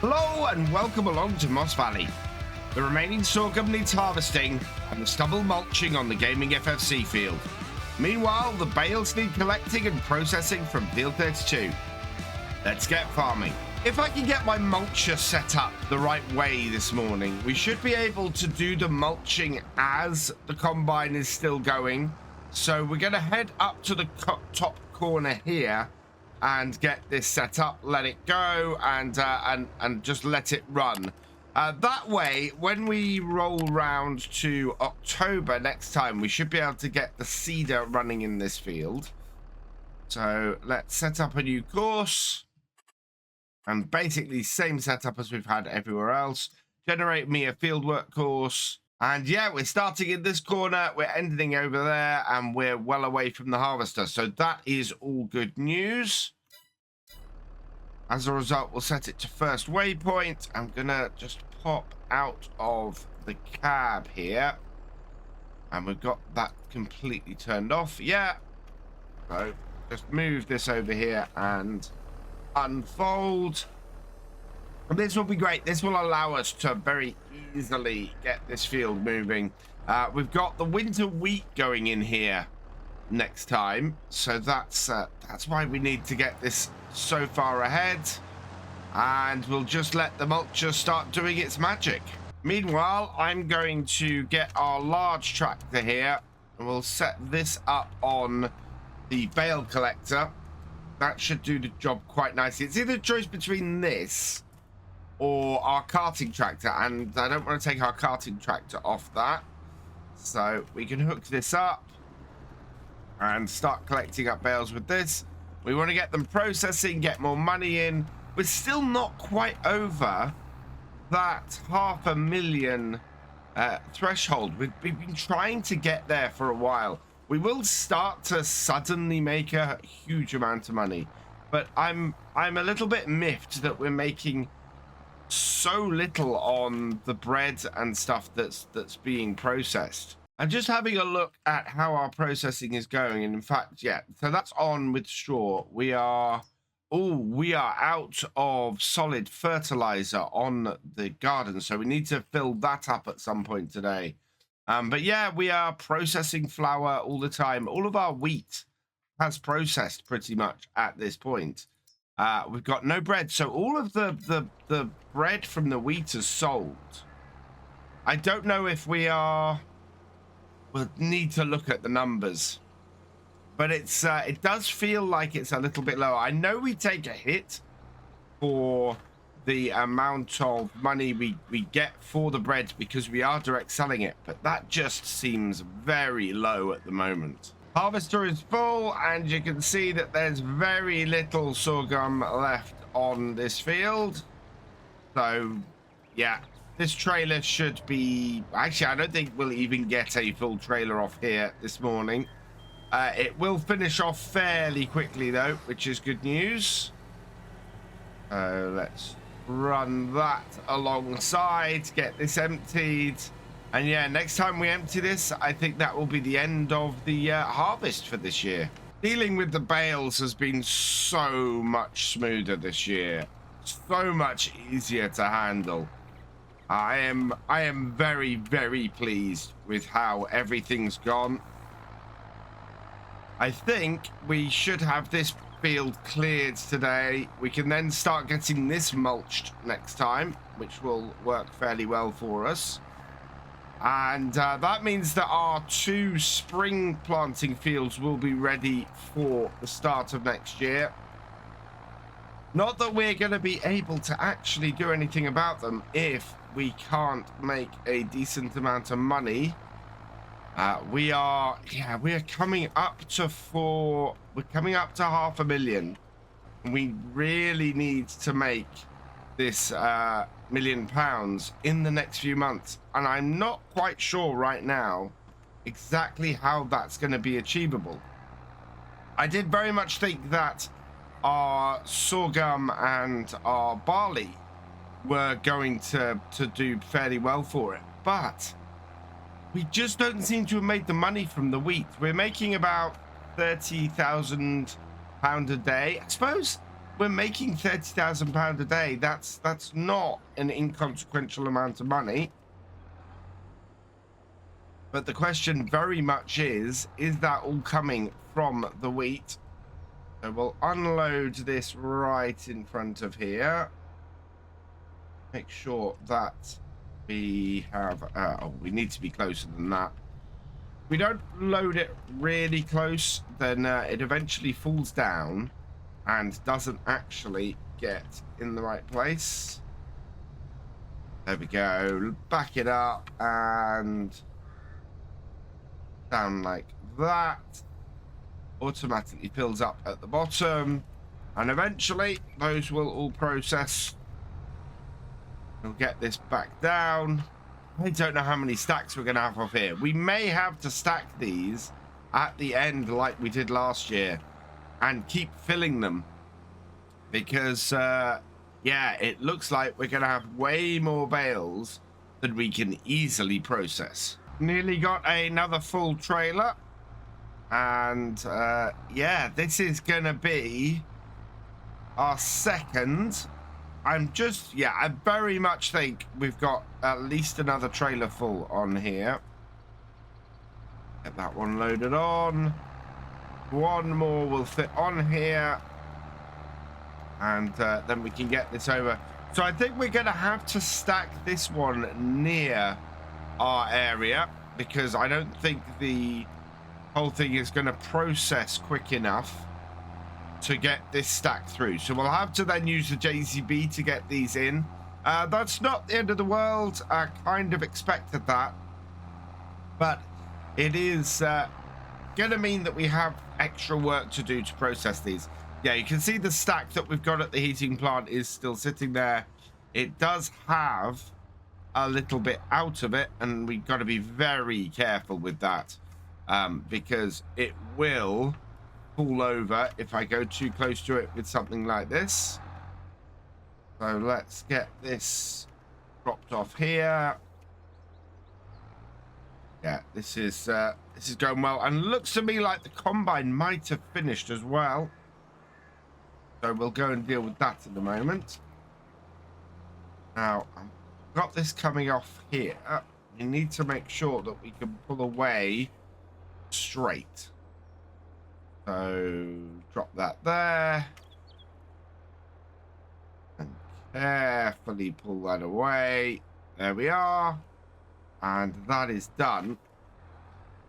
Hello and welcome along to Moss Valley. The remaining sorghum needs harvesting and the stubble mulching on the GamingFFC field. Meanwhile, the bales need collecting and processing from field 32. Let's get farming. If I can get my mulcher set up the right way this morning, we should be able to do the mulching as the combine is still going. So we're going to head up to the top corner here and get this set up, let it go, and just let it run. That way, when we roll round to October next time, we should be able to get the seeder running in this field. So let's set up a new course. And basically same setup as we've had everywhere else. Generate me a fieldwork course. And yeah, we're starting in this corner, we're ending over there, and we're well away from the harvester. So that is all good news. As a result, we'll set it to first waypoint. I'm gonna just pop out of the cab here. And we've got that completely turned off. Yeah. So just move this over here and unfold. This will be great. This will allow us to very easily get this field moving. We've got the winter wheat going in here next time, so that's why we need to get this so far ahead, and we'll just let the mulcher start doing its magic. Meanwhile, I'm going to get our large tractor here, and we'll set this up on the bale collector. That should do the job quite nicely. It's either a choice between this or our carting tractor, and I don't want to take our carting tractor off that. So we can hook this up and start collecting up bales with this. We want to get them processing, get more money in. We're still not quite over that 500,000 threshold. We've been trying to get there for a while. We will start to suddenly make a huge amount of money, but I'm a little bit miffed that we're making so little on the bread and stuff that's being processed. I'm just having a look at how our processing is going, and in fact, yeah, so that's on with straw. We are out of solid fertilizer on the garden, so we need to fill that up at some point today. But yeah, we are processing flour all the time. All of our wheat has processed pretty much at this point. We've got no bread, so all of the bread from the wheat is sold. I don't know if we'll need to look at the numbers, but it does feel like it's a little bit lower. I know we take a hit for the amount of money we get for the bread because we are direct selling it, but that just seems very low at the moment. Harvester is full, and you can see that there's very little sorghum left on this field. So yeah, this trailer should be, actually I don't think we'll even get a full trailer off here this morning. It will finish off fairly quickly though, which is good news. Let's run that alongside, get this emptied, and yeah, next time we empty this, I think that will be the end of the harvest for this year. Dealing with the bales has been so much smoother this year, so much easier to handle. I am very, very pleased with how everything's gone. I think we should have this field cleared today. We can then start getting this mulched next time, which will work fairly well for us. And that means that our 2 spring planting fields will be ready for the start of next year. Not that we're going to be able to actually do anything about them if we can't make a decent amount of money. We are coming up to 500,000. We really need to make this £1 million in the next few months, and I'm not quite sure right now exactly how that's going to be achievable. I did very much think that our sorghum and our barley were going to do fairly well for it, but we just don't seem to have made the money from the wheat. We're making about £30,000 a day. I suppose we're making £30,000 a day. That's not an inconsequential amount of money. But the question very much is that all coming from the wheat? So we'll unload this right in front of here. Make sure that we have, we need to be closer than that. If we don't load it really close, then it eventually falls down and doesn't actually get in the right place. There we go. Back it up and down like that. Automatically fills up at the bottom, and eventually those will all process. We'll get this back down. I don't know how many stacks we're gonna have off here. We may have to stack these at the end like we did last year and keep filling them, because yeah, it looks like we're gonna have way more bales than we can easily process. Nearly got another full trailer, and yeah, this is gonna be our second. I very much think we've got at least another trailer full on here. Get that one loaded on. One more will fit on here, and then we can get this over. So I think we're gonna have to stack this one near our area, because I don't think the whole thing is going to process quick enough to get this stack through. So we'll have to then use the JCB to get these in. That's not the end of the world. I kind of expected that, but it is going to mean that we have extra work to do to process these. Yeah, you can see the stack that we've got at the heating plant is still sitting there. It does have a little bit out of it, and we've got to be very careful with that, because it will fall over if I go too close to it with something like this. So let's get this dropped off here. Yeah, this is going well, and looks to me like the combine might have finished as well. So we'll go and deal with that in a moment. Now, I've got this coming off here. We need to make sure that we can pull away straight. So drop that there. And carefully pull that away. There we are. And that is done.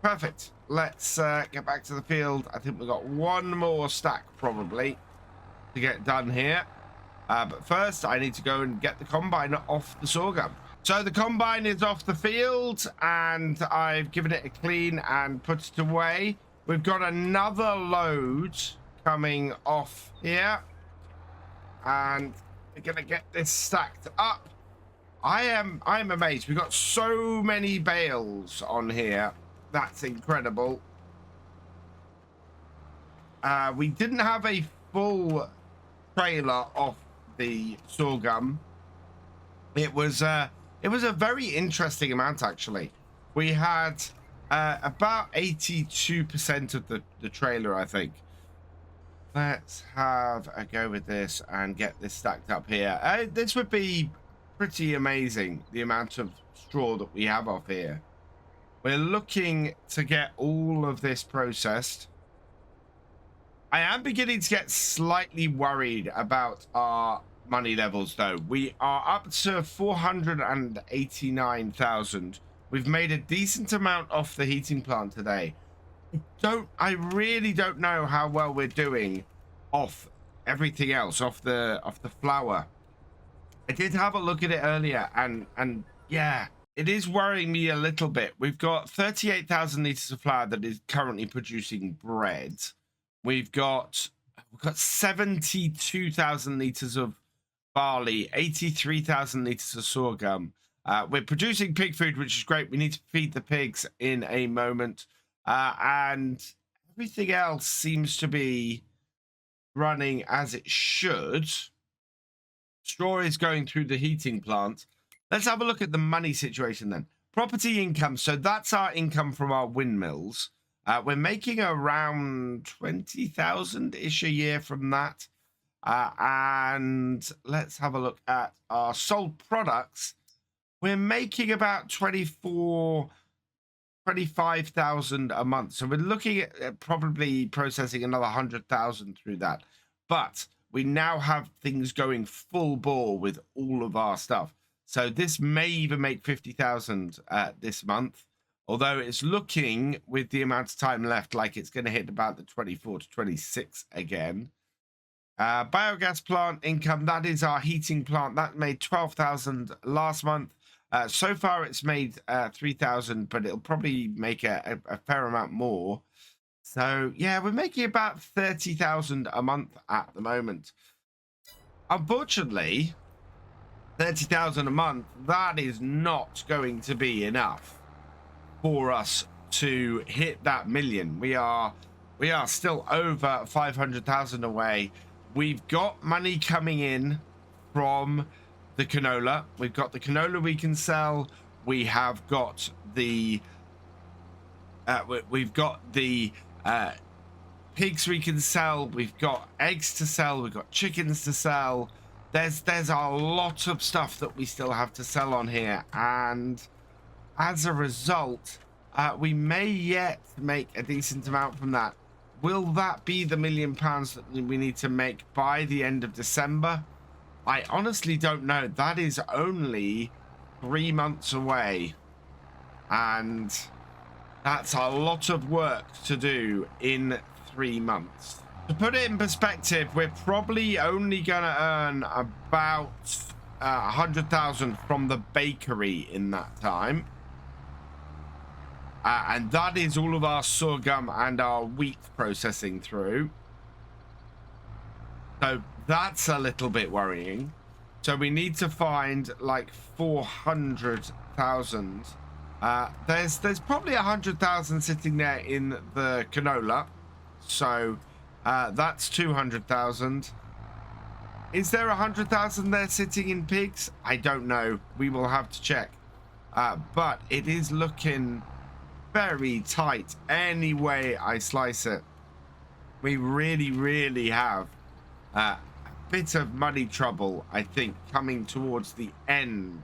Perfect. Let's get back to the field. I think we've got one more stack probably to get done here. But first, I need to go and get the combine off the sorghum. So the combine is off the field, and I've given it a clean and put it away. We've got another load coming off here, and we're gonna get this stacked up. I'm amazed. We've got so many bales on here. That's incredible. We didn't have a full trailer off the sorghum. It was a very interesting amount, actually. We had about 82% of the trailer, I think. Let's have a go with this and get this stacked up here. This would be pretty amazing, the amount of straw that we have off here. We're looking to get all of this processed. I am beginning to get slightly worried about our money levels, though. We are up to 489,000. We've made a decent amount off the heating plant today. I really don't know how well we're doing off everything else, off the flour. I did have a look at it earlier, and yeah, it is worrying me a little bit. We've got 38,000 liters of flour that is currently producing bread. We've got 72,000 liters of barley, 83,000 liters of sorghum. We're producing pig food, which is great. We need to feed the pigs in a moment. And everything else seems to be running as it should. Straw is going through the heating plant. Let's have a look at the money situation then. Property income. So that's our income from our windmills. We're making around 20,000-ish a year from that. And let's have a look at our sold products. We're making about 25,000 a month. So we're looking at probably processing another 100,000 through that. But we now have things going full bore with all of our stuff. So this may even make 50,000 this month. Although it's looking, with the amount of time left, like it's going to hit about the 24 to 26 again. Biogas plant income, that is our heating plant. That made 12,000 last month. So far, it's made 3,000, but it'll probably make a fair amount more. So, yeah, we're making about 30,000 a month at the moment. Unfortunately, 30,000 a month, that is not going to be enough for us to hit that million. We are still over 500,000 away. We've got money coming in from the canola. We've got the canola we can sell. We have got the pigs we can sell. We've got eggs to sell. We've got chickens to sell. There's a lot of stuff that we still have to sell on here, and as a result, we may yet make a decent amount from that. Will that be the £1 million that we need to make by the end of December? I honestly don't know. That is only 3 months away, and that's a lot of work to do in 3 months. To put it in perspective, we're probably only going to earn about 100,000 from the bakery in that time. And that is all of our sorghum and our wheat processing through. So that's a little bit worrying. So we need to find like 400,000. There's probably 100,000 sitting there in the canola. So that's 200,000. Is there 100,000 there sitting in pigs? I don't know. We will have to check. But it is looking very tight any way I slice it. We really have a bit of money trouble, I think, coming towards the end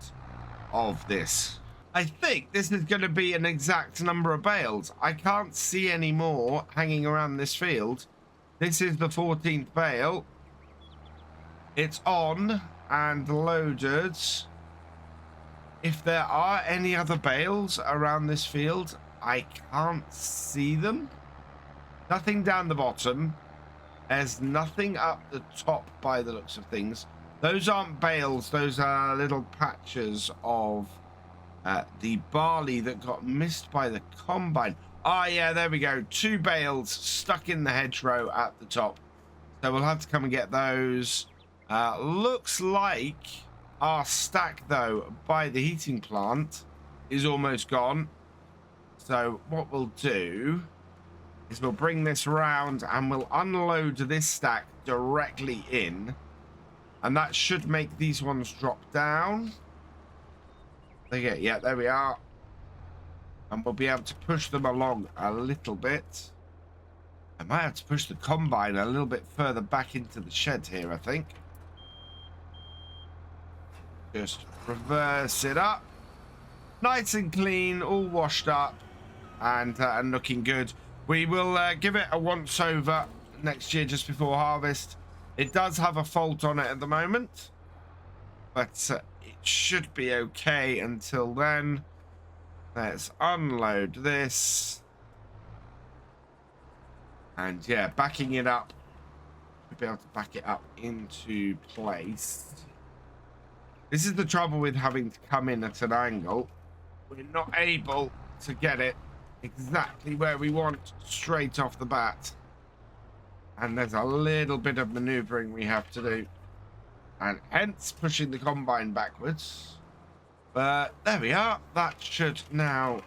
of this. I think this is going to be an exact number of bales. I can't see any more hanging around this field. This is the 14th bale. It's on and loaded. If there are any other bales around this field, I can't see them. Nothing down the bottom. There's nothing up the top by the looks of things. Those aren't bales. Those are little patches of the barley that got missed by the combine. Ah, yeah, there we go. 2 bales stuck in the hedgerow at the top. So we'll have to come and get those. Looks like our stack, though, by the heating plant is almost gone. So what we'll do is we'll bring this round and we'll unload this stack directly in. And that should make these ones drop down. Okay, yeah, there we are. And we'll be able to push them along a little bit. I might have to push the combine a little bit further back into the shed here, I think. Just reverse it up. Nice and clean, all washed up and looking good. We will give it a once over next year just before harvest. It does have a fault on it at the moment, but it should be okay until then. Let's unload this. And yeah, backing it up. We'll be able to back it up into place. This is the trouble with having to come in at an angle. We're not able to get it exactly where we want straight off the bat. And there's a little bit of maneuvering we have to do. And hence pushing the combine backwards. But there we are. That should now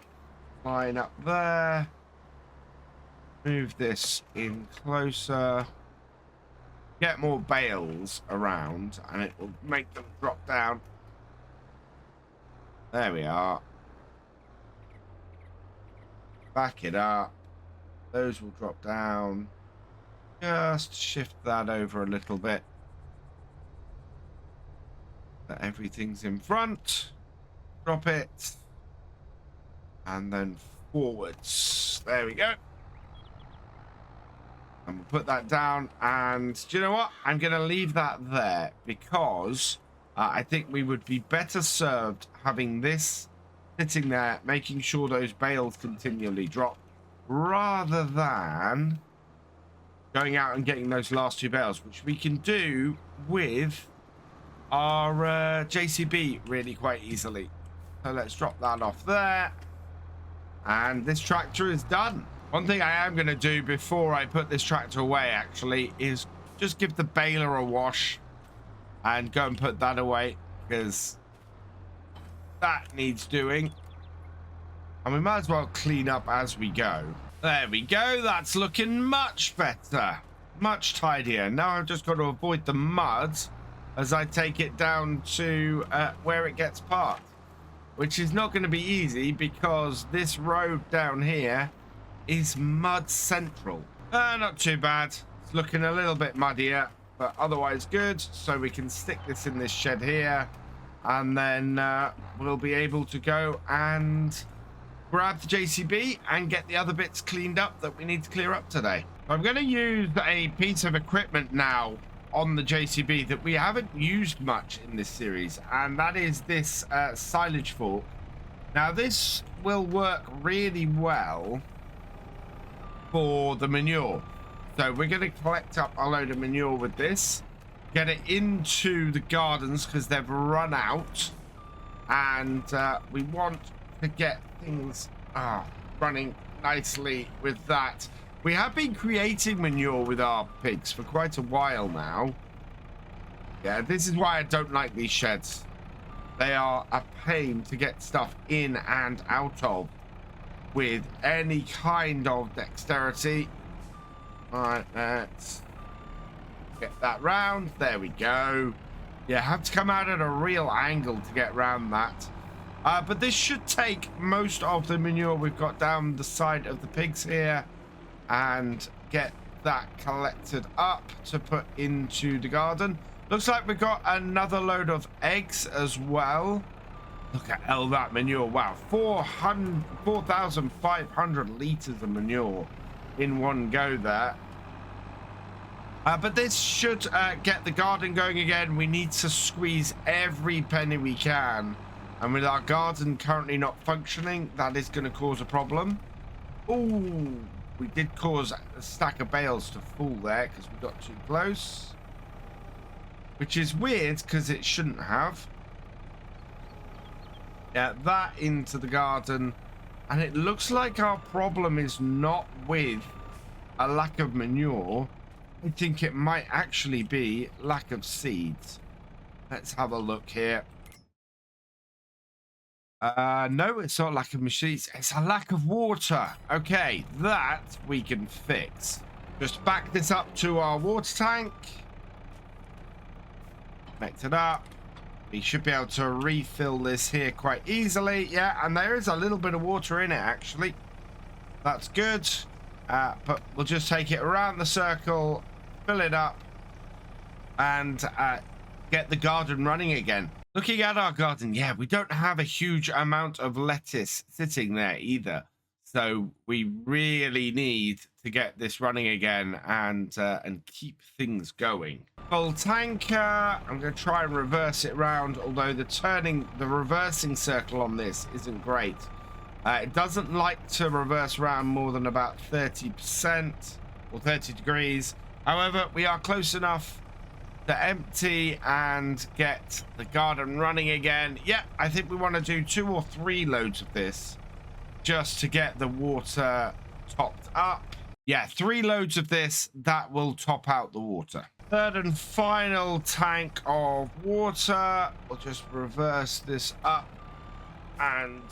line up there. Move this in closer. Get more bales around and it will make them drop down. There we are. Back it up. Those will drop down. Just shift that over a little bit. Everything's in front. Drop it. And then forwards. There we go. And we'll put that down. And do you know what? I'm going to leave that there because I think we would be better served having this sitting there, making sure those bales continually drop, rather than going out and getting those last 2 bales, which we can do with our JCB really quite easily. So let's drop that off there. And this tractor is done. One thing I am going to do before I put this tractor away, actually, is just give the baler a wash and go and put that away, because that needs doing. And we might as well clean up as we go. There we go. That's looking much better. Much tidier. Now I've just got to avoid the mud as I take it down to where it gets parked, which is not going to be easy because this road down here is mud central. Not too bad. It's looking a little bit muddier, but otherwise good. So we can stick this in this shed here, and then we'll be able to go and grab the JCB and get the other bits cleaned up that we need to clear up today. I'm going to use a piece of equipment now on the JCB that we haven't used much in this series, and that is this silage fork. Now this will work really well for the manure. So we're going to collect up a load of manure with this, get it into the gardens because they've run out, and we want to get things running nicely with that. We have been creating manure with our pigs for quite a while now. Yeah, this is why I don't like these sheds. They are a pain to get stuff in and out of with any kind of dexterity. All right, let's get that round. There we go. Yeah, have to come out at a real angle to get around that. But this should take most of the manure we've got down the side of the pigs here and get that collected up to put into the garden. Looks like we've got another load of eggs as well. Look at all that manure. Wow, 4,500 liters of manure in one go there. But this should get the garden going again. We need to squeeze every penny we can. And with our garden currently not functioning, that is going to cause a problem. Ooh, we did cause a stack of bales to fall there because we got too close. Which is weird because it shouldn't have. Yeah, that into the garden. And it looks like our problem is not with a lack of manure. I think it might actually be lack of seeds. Let's have a look here. No, it's not lack of machines. It's a lack of water. Okay, that we can fix. Just back this up to our water tank. Connect it up. We should be able to refill this here quite easily. Yeah, and there is a little bit of water in it, actually. That's good. But we'll just take it around the circle, fill it up, and get the garden running again. Looking at our garden, yeah, we don't have a huge amount of lettuce sitting there either. So we really need to get this running again and keep things going. Full tanker. I'm going to try and reverse it around, although the reversing circle on this isn't great. It doesn't like to reverse around more than about 30% or 30 degrees. However, we are close enough to empty and get the garden running again. Yeah, I think we want to do 2 or 3 loads of this just to get the water topped up. Yeah, 3 loads of this, that will top out the water. Third and final tank of water. We'll just reverse this up and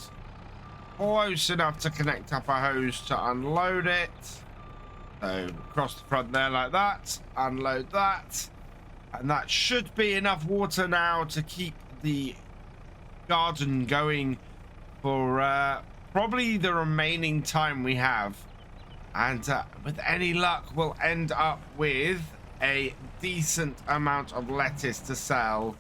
close enough to connect up a hose to unload it. So across the front there like that, unload that. And that should be enough water now to keep the garden going for probably the remaining time we have. And with any luck, we'll end up with a decent amount of lettuce to sell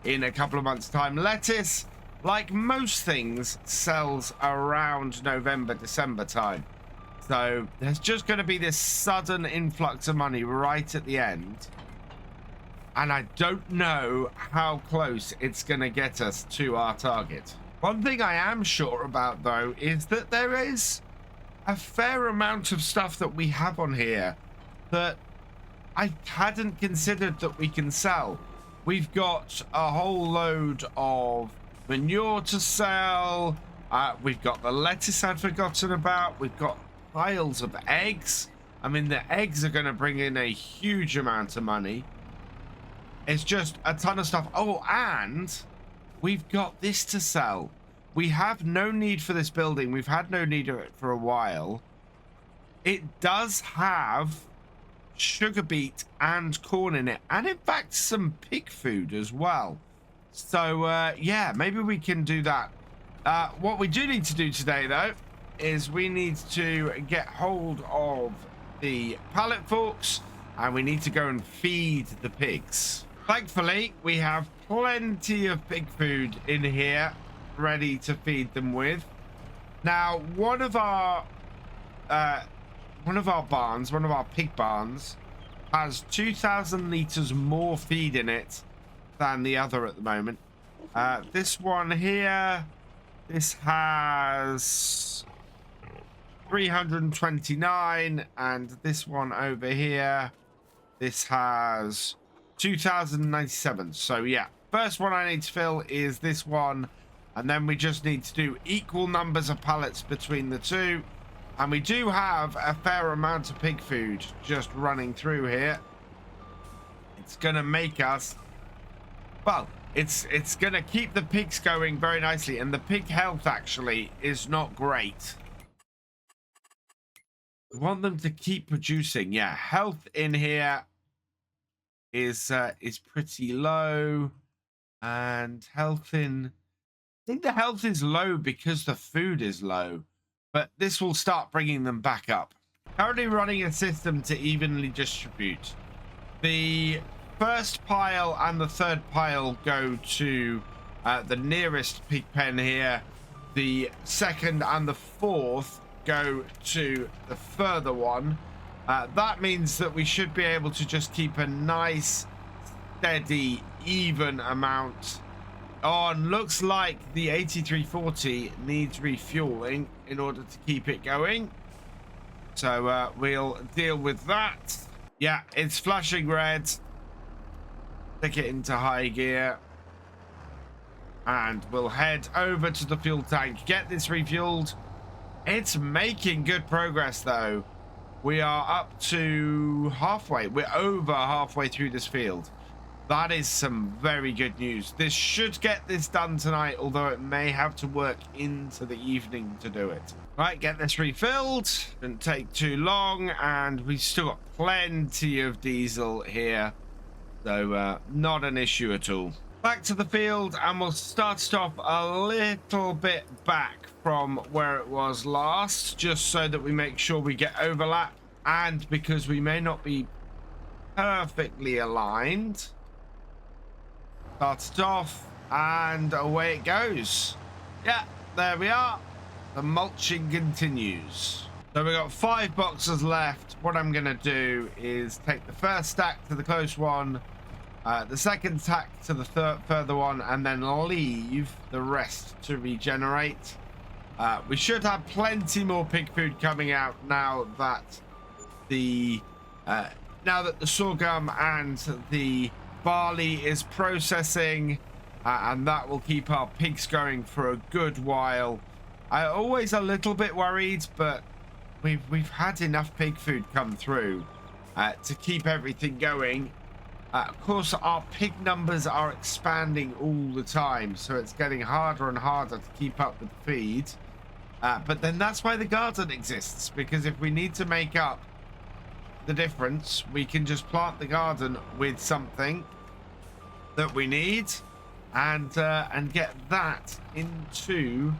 in a couple of months' time. Lettuce, like most things, sells around November, December time. So there's just going to be this sudden influx of money right at the end. And I don't know how close it's going to get us to our target. One thing I am sure about, though, is that there is a fair amount of stuff that we have on here that I hadn't considered that we can sell. We've got a whole load of manure to sell. We've got the lettuce I'd forgotten about. We've got piles of eggs. I mean, the eggs are going to bring in a huge amount of money. It's just a ton of stuff. Oh, and we've got this to sell. We have no need for this building. We've had no need of it for a while. It does have sugar beet and corn in it, and in fact some pig food as well. So yeah, maybe we can do that. What we do need to do today, though, is we need to get hold of the pallet forks, and we need to go and feed the pigs. Thankfully, we have plenty of pig food in here ready to feed them with. Now, one of our barns, one of our pig barns, has 2,000 liters more feed in it than the other at the moment. This one here, this has 329, and this one over here, this has 2,097. So yeah, first one I need to fill is this one, and then we just need to do equal numbers of pallets between the two. And we do have a fair amount of pig food just running through here. It's gonna make us, well, it's gonna keep the pigs going very nicely, and the pig health actually is not great. We want them to keep producing. Yeah, health in here is pretty low, and health in, I think the health is low because the food is low, but this will start bringing them back up. Currently running a system to evenly distribute. The first pile and the third pile go to the nearest pig pen here. The second and the fourth go to the further one. That means that we should be able to just keep a nice, steady, even amount on. Looks like the 8340 needs refueling in order to keep it going. So we'll deal with that. Yeah, it's flashing red. Stick it into high gear. And we'll head over to the fuel tank, get this refueled. It's making good progress, though. We are up to halfway. We're over halfway through this field. That is some very good news. This should get this done tonight, although it may have to work into the evening to do it. Right, get this refilled. Didn't take too long, and we've still got plenty of diesel here. So not an issue at all. Back to the field, and we'll start off a little bit back from where it was last, just so that we make sure we get overlap, and because we may not be perfectly aligned. Started off, and away it goes. Yeah, there we are. The mulching continues. So we've got 5 boxes left. What I'm going to do is take the first stack to the close one, the second stack to the further one, and then leave the rest to regenerate. We should have plenty more pig food coming out now that the sorghum and the barley is processing, and that will keep our pigs going for a good while. I'm always a little bit worried, but we've had enough pig food come through to keep everything going. Of course, our pig numbers are expanding all the time, so it's getting harder and harder to keep up with the feed. But then that's why the garden exists, because if we need to make up the difference, we can just plant the garden with something that we need, and get that into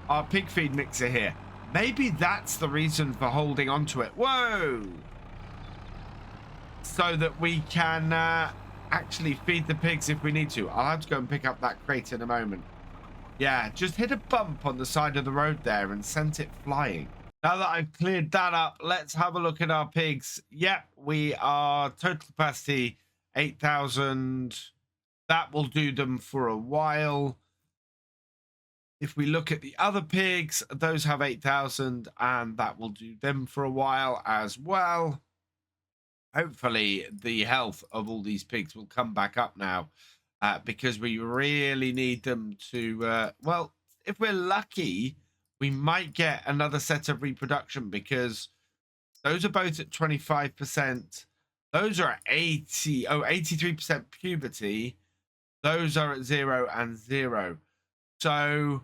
our pig feed mixer here. Maybe that's the reason for holding on to it. Whoa! So that we can actually feed the pigs if we need to. I'll have to go and pick up that crate in a moment. Yeah, just hit a bump on the side of the road there and sent it flying. Now that I've cleared that up, let's have a look at our pigs. Yep, we are total capacity 8,000. That will do them for a while. If we look at the other pigs, those have 8,000 and that will do them for a while as well. Hopefully the health of all these pigs will come back up now because we really need them to, well, if we're lucky, we might get another set of reproduction because those are both at 25%. Those are at 83% puberty. Those are at 0 and 0. So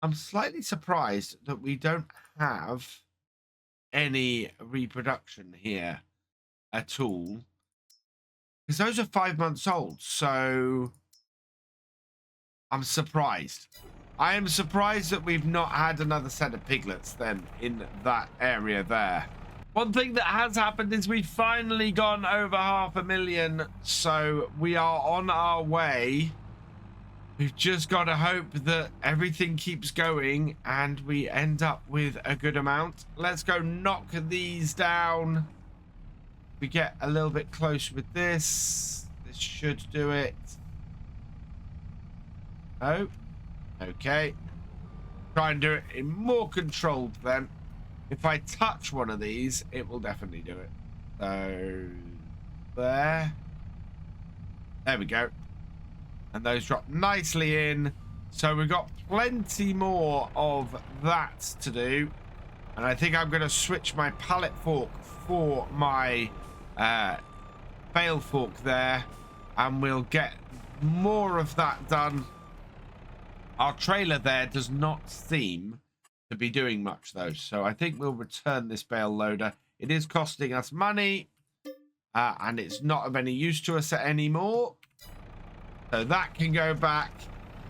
I'm slightly surprised that we don't have any reproduction here at all. Because those are 5 months old. So I'm surprised. I am surprised that we've not had another set of piglets then in that area there. One thing that has happened is we've finally gone over 500,000. So we are on our way. We've just got to hope that everything keeps going and we end up with a good amount. Let's go knock these down. We get a little bit close with this. This should do it. Oh, okay. Try and do it in more controlled then. If I touch one of these, it will definitely do it. So, there. There we go. And those drop nicely in. So we've got plenty more of that to do. And I think I'm going to switch my pallet fork for my bale fork there. And we'll get more of that done. Our trailer there does not seem to be doing much though. So I think we'll return this bale loader. It is costing us money. And it's not of any use to us anymore. So that can go back.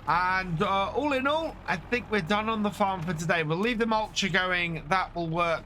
And all in all, I think we're done on the farm for today. We'll leave the mulcher going. That will work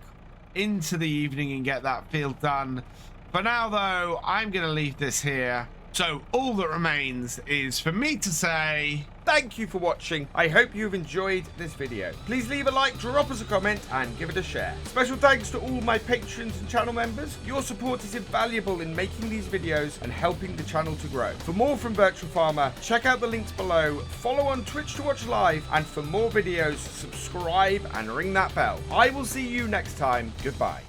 into the evening and get that field done. For now, though, I'm going to leave this here. So all that remains is for me to say thank you for watching. I hope you've enjoyed this video. Please leave a like, drop us a comment and give it a share. Special thanks to all my patrons and channel members. Your support is invaluable in making these videos and helping the channel to grow. For more from Virtual Farmer, check out the links below, follow on Twitch to watch live, and for more videos, subscribe and ring that bell. I will see you next time. Goodbye.